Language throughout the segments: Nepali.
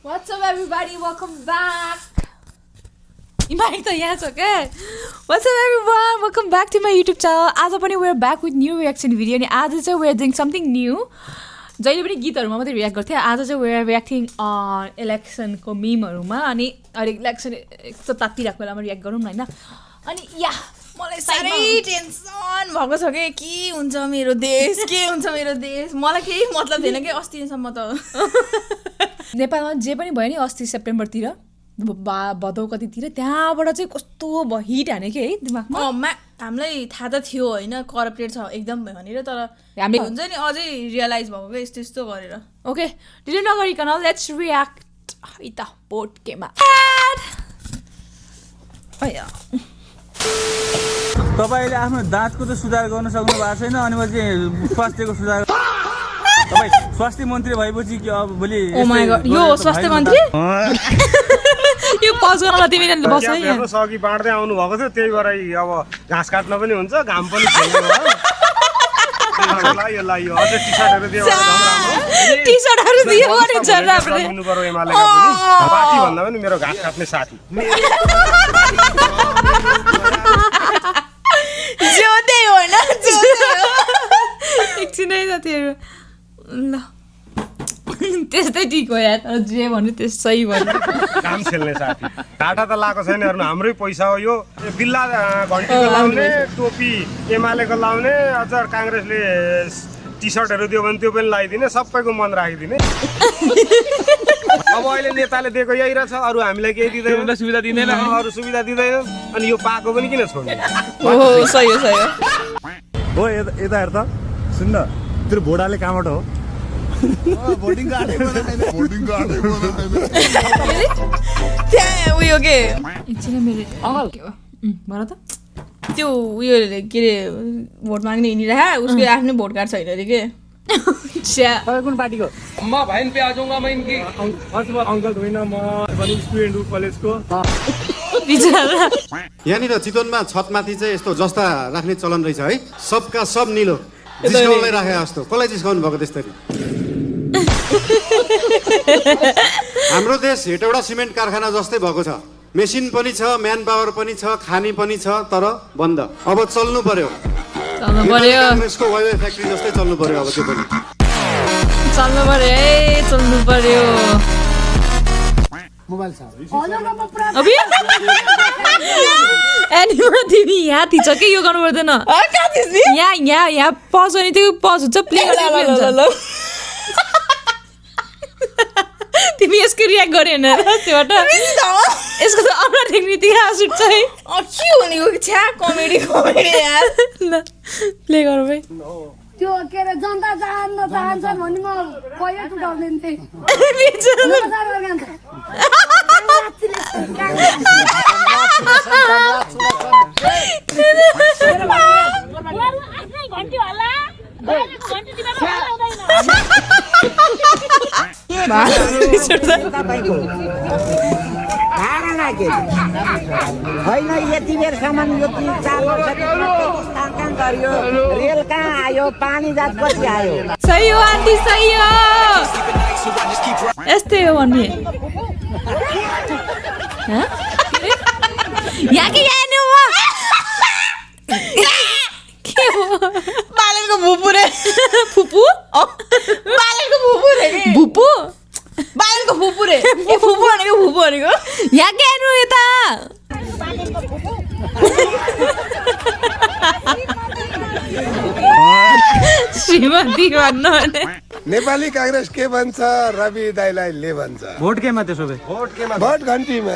What's up everybody, welcome back. Mic त यहाँ छ के. What's up everyone, welcome back to my YouTube channel. आज पनि we are back with new reaction video अनि आज चाहिँ we are doing something new. जहिले पनि गीतहरुमा मात्रै रियाक्ट गर्थे. आज चाहिँ we are reacting on election को मीमहरुमा अनि अहिले इलेक्सन यस्तो तातिरहेको बेलामा रियाक्ट गरौँ न हैन. अनि या मलाई सारै टेन्सन भएको छ के हुन्छ मेरो देश, के हुन्छ मेरो देश. मलाई केही मतलब छैन के अस्तिसम्म त. नेपालमा जे पनि भयो नि अस्ति सेप्टेम्बरतिर भदौ कतितिर त्यहाँबाट चाहिँ कस्तो हिट हाने के है दिमागमा. हामीलाई थाहा त थियो होइन करप्टेड छ एकदम भनेर, तर हामीले हुन्छ नि अझै रियलाइज भएको के यस्तो यस्तो गरेर. ओके ढिलो नगरिकन लेट्स रियाक्ट इता बोट केमा. तपाईले आफ्नो दाँतको त सुधार गर्न सक्नु भएको छैन अनि पछि स्वास्थ्यको सुधार. तपाईँ स्वास्थ्य मन्त्री भएपछि के अब भोलि ओ माय गॉड यो स्वास्थ्य मन्त्री यो पज गर्नलाई तिमीले बस है हेर्नु सकी बाँड्दै आउनु भएको थियो त्यही भएर अब घाँस काट्न पनि हुन्छ घाम पनि छैन भयो यो अझै टी-शर्टहरु दियो भने राम्रो. टी-शर्टहरु दियो भने झन् राम्रो दिनु पर्यो एमालेका पनि पार्टी भन्दा पनि मेरो घाँस काट्ने साथी जोदै हो न एकछिन है साथीहरु ल त्यस्तै ठिक हो यार, तर जे भन्नु त्यस सही भन्नु. काम खेल्ने साथी टाटा त लाएको छैन हेर्नु हाम्रै पैसा हो यो. बिल्ला घन्टीको लाउने टोपी एमालेको लाउने अझ कांग्रेसले टी-शर्टहरु दियो भने त्यो पनि लगाइदिने सबैको मन राखिदिने. अब अहिले नेताले दिएको यही रहेछ अरु हामीलाई केही दिदैन सुविधा दिँदैन अरु सुविधा दिँदैन अनि यो पाएको पनि किन छोड्ने. ओहो सही हो सही हो यता हेर त सुन्न तिम्रो भोडाले कहाँबाट हो भोटिङ कार्ड त्यहाँ उयो के एकछिन मेरो अङ्कल भन त त्यो उयो के अरे भोट माग्ने हिँडिरह उसको आफ्नै भोट कार्ड छैन अरे के. कुन पार्टीको म भाइन पे आ जाऊंगा मैं इनकी अंकल होइन म पनि स्टुडेन्ट हो कलेजको. यहाँनिर चितवनमा छतमाथि चाहिँ यस्तो जस्ता राख्ने चलन रहेछ है. सबका सब निलो जिस्काउनलाई राखे जस्तो. कसलाई जिस्काउनु भएको त्यसरी. हाम्रो देश हेटौडा सिमेन्ट कारखाना जस्तै भएको छ. मेसिन पनि छ म्यान पावर पनि छ खानी पनि छ तर बन्द. अब चल्नु पर्यो कांग्रेसको वाइवाई फ्याक्ट्री जस्तै चल्नु पर्यो अब त्यो पनि चल्नु पर्यो. मोबाइल छ अबि एनिमा तिमी यहाँ थिच के यो गर्नु पर्दैन यहाँ पज अनि त्यो पज हुन्छ प्ले गर्नु. तिमी यसको रियाक्ट गरे हैन त्यसबाट यसको त अनुहार देख्ने त्यही हाँस उठ्छ है. के हुने हो छ्या कमेडी यार. ल प्ले गरौँ है. त्यो के रे जनता चाहन्छ भने म कहिले टुटाउँदैन थिए. होइन यति बेर सामान यो 3-4 वर्ष गरियो रेल कहाँ आयो पानी जात पछि आयो. सही हो आन्टी सही हो यस्तै हो भन्ने यहाँ के यहाँ हो के हो बालनको भुपु रे फुपु बालनको भुपु रे भुपु बालनको भुपु रे ए फुपु भनेको यहाँ के आउनु यता श्रीमती भन्नु नेपाली कांग्रेस के भन्छ रवि दाइलाई ले भन्छ. भोट केमा त्यसो भए भोट घन्टीमा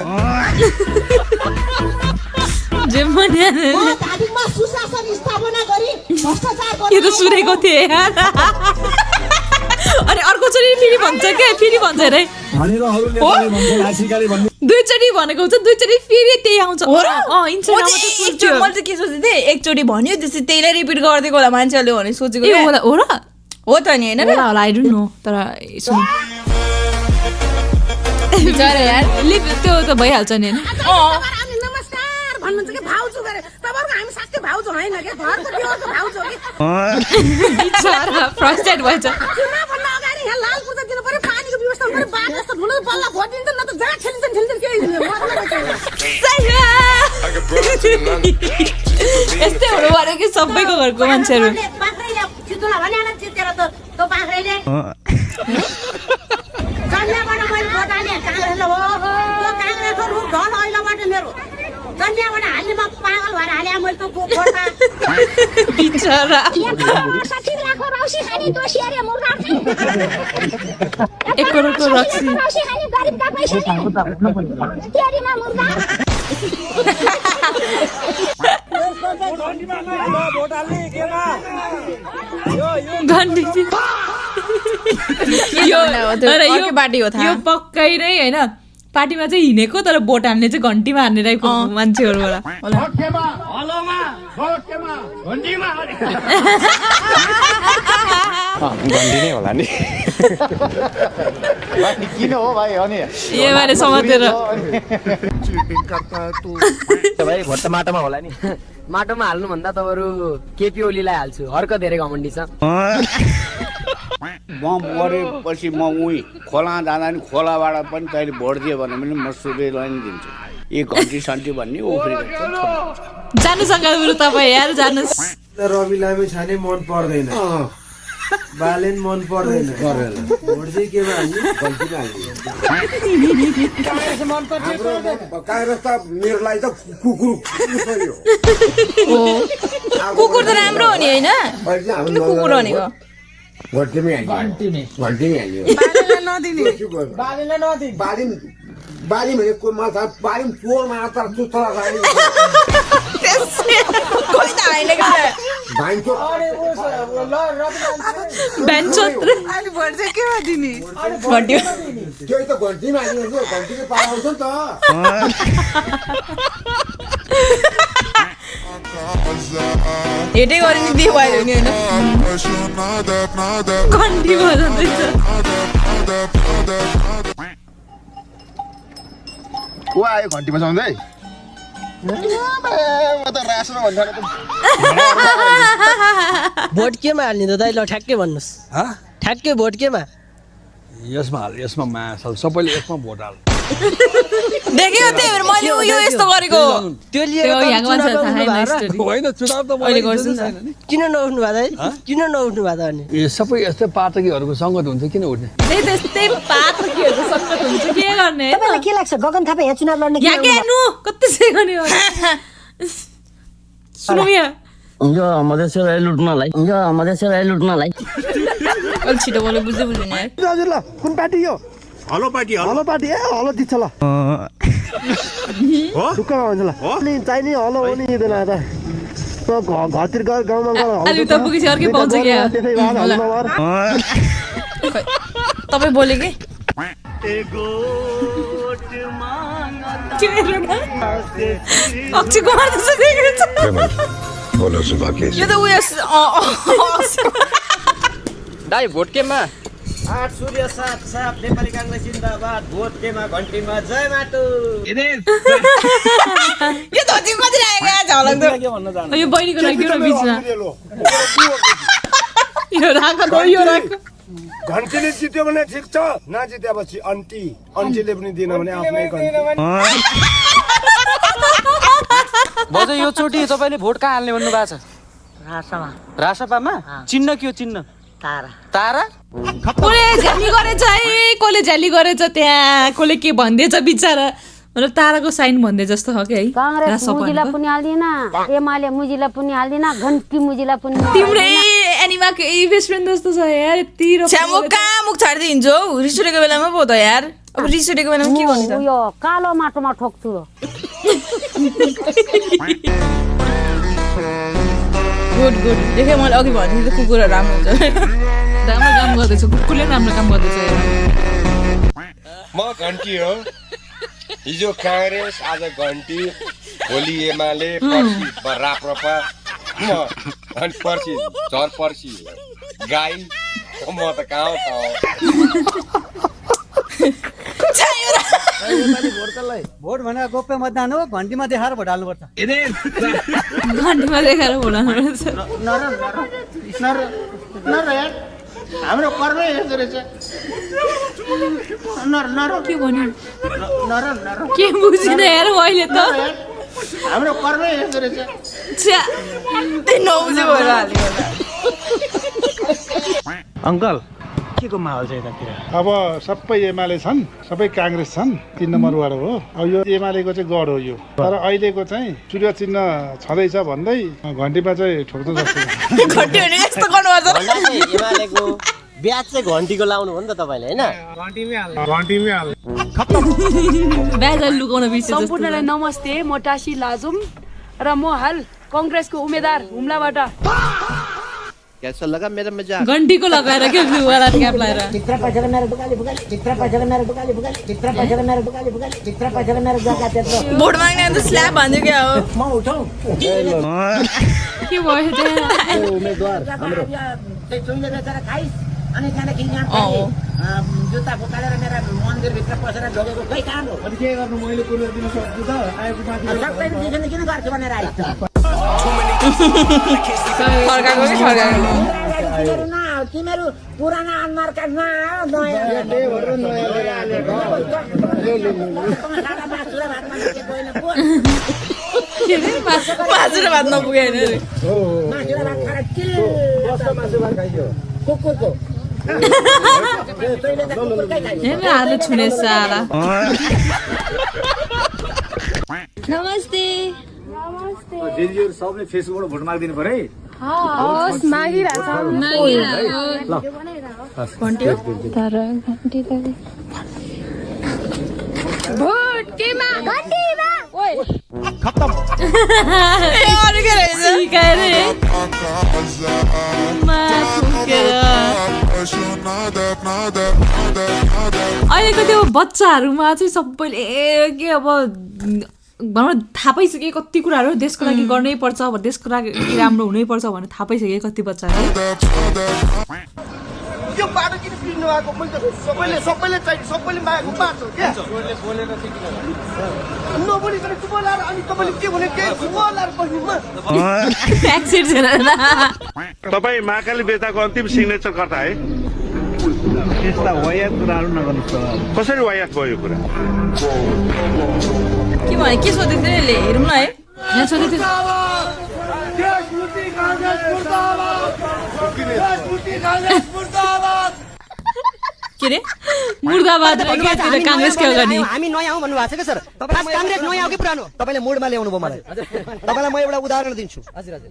जे भने यो त सुनेको थिएँ अनि अर्कोचोटि फेरि भन्छ के फेरि भन्छ अरे दुईचोटि भनेको हुन्छ दुईचोटि फेरि त्यही आउँछ. मैले चाहिँ के सोचेको थिएँ एकचोटि भन्यो त्यसै त्यहीलाई रिपिट गरिदिएको होला मान्छेहरूले भने सोचेको हो र हो त नि होइन आई डोन्ट नो तर यार त्यो त भइहाल्छ नि होइन. नमस्कार भन्नुहुन्छ के भाउजू गरे तपाईहरुको हामी साथै भाउजू हैन के घरको देवरको भाउजू हो के बिचारा फ्रस्ट्रेट भएछ. चुनाव भन्दा अगाडि यहाँ लाल पूजा दिनु पर्यो पानीको व्यवस्था पनि बाघ जस्तो ठुलो बल्ल भोटिन्छ न त जहाँ खेलिन्छ केही यस्तै हुनु पर्यो कि सबैको घरको मान्छेहरू बाख्रैले चितुला भने जितेर त त्यो बाख्रैले कन्याबाट मैले भोट हालेँ काङ्ग्रेसले हो त्यो काङ्ग्रेसको रुख ढल अहिलेबाट मेरो कन्याबाट हाल्नेमा पागल भएर हाले मैले त भोट बिचरा 60 लाख रौसी खाने दोषीहरु मुर्गा 1 करोडको रक्सी रौसी खाने गरिबका पैसाले तेरीमा मुर्गा घन्टी यो पार्टी हो यो पक्कै नै हैन पार्टीमा चाहिँ हिँडेको तर भोट हान्ने चाहिँ घन्टीमा हान्ने टाइपको मान्छेहरूबाट घन्टी नै होला नि किन हो भाइ अनि यो माने समातेर भाइ भोट त माटोमा होला नि माटोमा हाल्नु भन्दा तपाईहरु केपी ओलीलाई हाल्छु हर्क धेरै घमण्डी छ म मरेपछि म उही खोला जाँदा नि खोलाबाट पनि तैँले भोट दियो भने पनि म सुबेलाई नि दिन्छु यी घन्टी सन्टी भन्ने उफ्रिन्छ जानु सङ्घारबरु तपाईँ यार जानुस् रवि लामी छाने मन पर्दैन बालेन मन पर्दैन भोट चाहिँ केमा हाल्ने गल्तीमा काङ्ग्रेस त मेरो लागि त कुकुर कुकुर त राम्रो हो नि हैन कुकुर भनेको घन्टीमै हाल्यो बारी भनेको माछा बारी चोर माछा चुत्रा त्यही त घन्टीमा हाल्नु घन्टीले पाउँछ नि त हेटै गरे नि बिहे भयो नि हैन घन्टी बजाउँदैछ को आयो घन्टी बजाउँदै भोट केमा हाल्ने त दाइ ल ठ्याक्कै भन्नुस् ठ्याक्कै भोट केमा यसमा हाल यसमा मासल सबैले यसमा भोट हाल देख्यो त्यही भएर मैले यो यस्तो गरेको त्यो लिएर होइन चुनाव त अहिले गर्छु नि किन नउठ्नु भयो दाइ किन नउठ्नु भयो त अनि यो सबै यस्तै पातकीहरूको सङ्गत हुन्छ किन उठ्ने त्यही त्यस्तै पातकीहरुको सङ्गत हुन्छ के गर्ने तपाईलाई के लाग्छ गगन थापा यहाँ चुनाव लड्ने यहाँ के नु कति से गर्ने हो सुनौ यहाँ यो मधेसलाई लुट्नलाई अलि छिटो बोले बुझ्दै बुझ्दैन यार हजुर ल कुन पार्टी यो हलो पार्टी हलो पार्टी हलो दिन्छ ल हो ढुक्क भन्छ ल अनि चाहिने हलो हो नि दिँदैन त घरतिर गएर गाउँमा गएर अलि त पुगेपछि अर्कै पाउँछ क्या तपाईँ बोले कि अक्षय कुमार जस्तो देखिन्छ यो त उयो दाइ भोट केमा 8 सूर्य 7 साप नेपाली काङ्ग्रेस जिन्दाबाद भोट केमा घन्टीमा जय माटो यो धोती कति लाग्यो यार झलक्दो यो बहिनीको लागि एउटा बिचमा यो राख त यो राख घन्टीले जित्यो भने ठिक छ नजितेपछि अन्टीले पनि दिएन भने आफ्नै घन्टी बजै यो चोटी तपाईले भोट कहाँ हाल्ने भन्नु भएको छ रासपामा चिन्ह के हो चिन्ह तारा कसले झ्याली गरेछ है कसले झ्याली गरेछ त्यहाँ कसले के भन्दैछ बिचारा मतलब ताराको साइन भन्दै जस्तो हो कि है कांग्रेस मुजिला पनि हाल्दिन एमाले मुजिला पनि हाल्दिन घन्टी मुजिला पनि तिम्रै एनिमाको ए बेस्ट फ्रेन्ड जस्तो छ यार यति छ्यामो कहाँ मुख छाड्दै हिँड्छु हौ रिस उठेको बेलामा पो त यार अब रिस उठेको बेलामा के गर्नु त यो कालो माटोमा ठोक्छु गुड गुड देखे मैले अघि भने त कुकुरहरू राम्रो हुन्छ राम्रो काम गर्दैछ कुकुरले राम्रो काम गर्दैछ म घन्टी हो हिजो कांग्रेस आज घन्टी भोलि एमाले पर्सि राप्रपा म अनि पर्सि झर पर्सि गाई म त कहाँ हो भोट भनेर गोप्य मतदान हो घन्टीमा देखाएर भोट हाल्नुपर्छ घन्टीमा देखाएर भोट हाल्नुपर्छ हाम्रो कर्मै यस्तो रहेछ के भन्यो के बुझिन यार मैले त हाम्रो कर्मै यस्तो रहेछ छ्या त्यही नबुझे भएर हाल्यो अङ्कल के को माहौल छ यतातिर अब सबै एमाले छन् सबै काङ्ग्रेस छन् 3 नम्बर वार्ड हो अब यो एमालेको चाहिँ गढ हो यो तर अहिलेको चाहिँ सूर्य चिन्ह छँदैछ भन्दै घन्टीमा चाहिँ ठोक्छ जस्तो घन्टी भने यस्तो गर्नुपर्छ एमालेको ब्याज चाहिँ घन्टीको लाउनु हो नि त तपाईँले होइन ब्याज लुकाउन बिर्सेँ सम्पूर्णलाई नमस्ते म टासी लाजुम र म हाल कङ्ग्रेसको उम्मेदवार हुम्लाबाट कैसा लगा मेरा मजाक घन्टीको लगाएर के ब्लू वाला क्याप लगाएर चित्र पछाडि मेरो दुकाली फुकाली चित्र पछाडि मेरो दुकाली फुकाली चित्र पछाडि मेरो दुकाली फुकाली चित्र पछाडि मेरो जग्गा त्यत्रो भोट माग्ने त स्ल्याब भन्यो क्या हो म उठाउ के भयो त उम्मेदवार हाम्रो चाहिँ चुइले बेचेर खाइस अनि त्यहाँदेखि यहाँ जुत्ता फुकालेर मेरा मन्दिरभित्र पसेर लगेको खै कहाँ हो अनि के गर्नु मैले कुरो दिन सक्छु त आएको माथि सक्दैन किन गर्छु भनेर आइस तिमीहरू पुराना अनुहारका मासुर भात नपुगेन कुकुरको हाल्नु छुने साला नमस्ते दिदीहरु सबले फेसबुकबाट भोट माग्दिनु पर्यो है हस् मागिरहेछ घन्टी हो तर घन्टी त भोट केमा घन्टीमा ओइ खत्तम ए अरु के रहेछ सिकाएर अहिलेको त्यो बच्चाहरूमा चाहिँ सबैले के अब भनौँ थाहा पाइसके कति कुराहरू देशको लागि गर्नै पर्छ देशको लागि राम्रो हुनै पर्छ भनेर थाहा पाइसके कति बच्चाहरू यो बाटो किन बिग्रिनु भएको मैले त सबैले चाहिन्छ सबैले मागेको बाटो के नबोलिकन बोलाएर अनि तपाईँले के भने के बोलाएर बस्नुमा एक्सिड छैन तपाईँ महाकाली बेताको अन्तिम सिग्नेचर कर्ता है त्यस्ता वायात कुराहरू नगर्नुहोस् त कसरी वायात भयो यो कुरा के भने के सोधेको थियो यसले हेरौँ न है यहाँ सोधेको थियो के रे मुर्दाबाद काङ्ग्रेस के गर्ने हामी नयाँ हौ भन्नुभएको छ क्या सर काङ्ग्रेस नयाँ हो कि पुरानो तपाईँले मुडमा ल्याउनु भयो मलाई तपाईँलाई म एउटा उदाहरण दिन्छु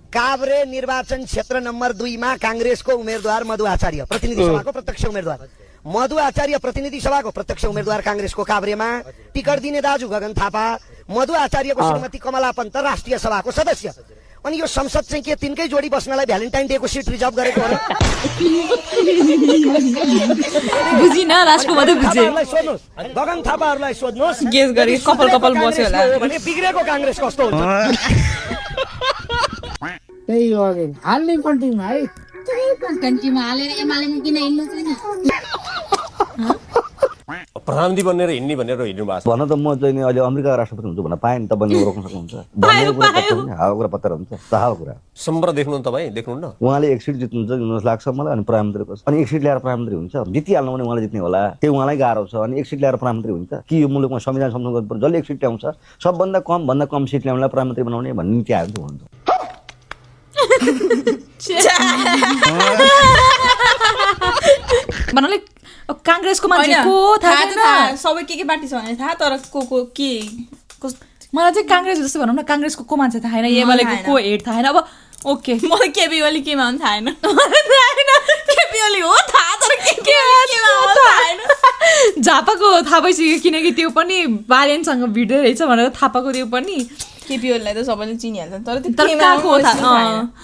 काभ्रे निर्वाचन क्षेत्र नम्बर 2 मा काङ्ग्रेसको उम्मेदवार मधु आचार्य प्रतिनिधि सभाको प्रत्यक्ष उम्मेदवार मधु आचार्य प्रतिनिधि सभाको प्रत्यक्ष उम्मेदवार काङ्ग्रेसको काभ्रेमा टिकट दिने दाजु गगन थापा मधु आचार्यको श्रीमती कमला पन्त राष्ट्रिय सभाको सदस्य अनि यो संसद चाहिँ के तिनकै जोडी बस्नलाई भ्यालेन्टाइन डे को सिट रिजर्भ गरेको हो बुझिन राजको मात्रै बुझे सोध्नुहोस् गगन थापाहरूलाई सोध्नुहोस् गेस गरे कपाल कपाल बस्यो होला भने बिग्रेको काङ्ग्रेस कस्तो हुन्छ त्यही हो हाल्ने कन्ट्रीमा है कन्ट्रीमा हालेर एमालेमा किन हिँड्नु छैन प्रधानमन्त्री बनेर हिँड्ने भनेर हिँड्नु भएको छ भन त म चाहिँ अहिले अमेरिका राष्ट्रपति हुन्छु भन्न पाएँ नि तपाईँले रोक्न सक्नुहुन्छ हावा कुरा पत्ता हुन्छ हावा कुरा सम्बर देख्नु तपाईँ देख्नुहुन्न उहाँले एक सिट जित्नुहुन्छ लाग्छ मलाई अनि प्रधानमन्त्री अनि एक सिट ल्याएर प्रधानमन्त्री हुन्छ जितिहाल्नु भने उहाँले जित्ने होला त्यही उहाँलाई गाह्रो छ अनि एक सिट ल्याएर प्रधानमन्त्री हुन्छ कि यो मुलुकमा संविधान संशोधन गर्नुपर्छ जसले एक सिट ल्याउँछ सबभन्दा कम सिट ल्याउनलाई प्रधानमन्त्री बनाउने भन्ने नीति आएको हुन्छ भन्नाले काङ्ग्रेसको मान्छे को थाहा सबै के पार्टी छ भने थाहा तर को के मलाई चाहिँ काङ्ग्रेस जस्तो भनौँ न काङ्ग्रेसको को मान्छे थाहा छैन एमालेको को हेड थाहा छैन अब ओके मलाई केपी ओली केमा हुन्छ थाहा छैन केपी ओली हो थाहा तर के झापाको थाहा भइसक्यो किनकि त्यो पनि बालेनसँग भिड्दै रहेछ भनेर थाहा पाएको त्यो पनि केपी ओलीलाई त सबैले चिनिहाल्छ तर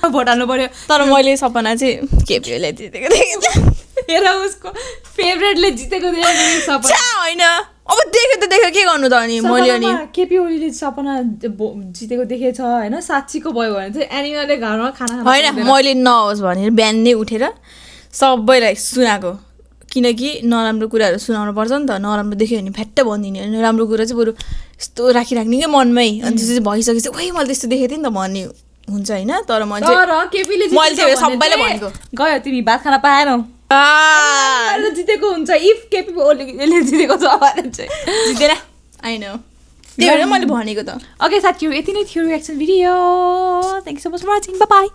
भोट हाल्नु पर्यो तर मैले सपना चाहिँ केपी ओलीलाई जितेको देखेको हेर उसको फेभरेटले जितेको होइन अब देख्यो के गर्नु त अनि मैले अनि केपी ओलीले सपना जितेको देखेछ होइन साँच्चीको भयो भने चाहिँ एनिमलले घरमा खाना होइन मैले नहोस् भनेर बिहान नै उठेर सबैलाई सुनाएको किनकि नराम्रो कुराहरू सुनाउनु पर्छ नि त नराम्रो देख्यो भने फ्याट्ट भनिदिने अनि राम्रो कुरा चाहिँ बरु यस्तो राखिराख्ने क्या मनमै अनि त्यसपछि भइसकेपछि ओइ मैले त्यस्तो देखेको थिएँ नि त भन्ने हुन्छ होइन तर मैले सबैलाई भनेको गयो तिमी भात खाना पाएनौ जितेको हुन्छ इफ केपी ओलीले जितेको छ भने चाहिँ जितेन आई नो त्यही भएर मैले भनेको त ओके साथीहरू यति नै थियो reaction video thank you so much for watching bye by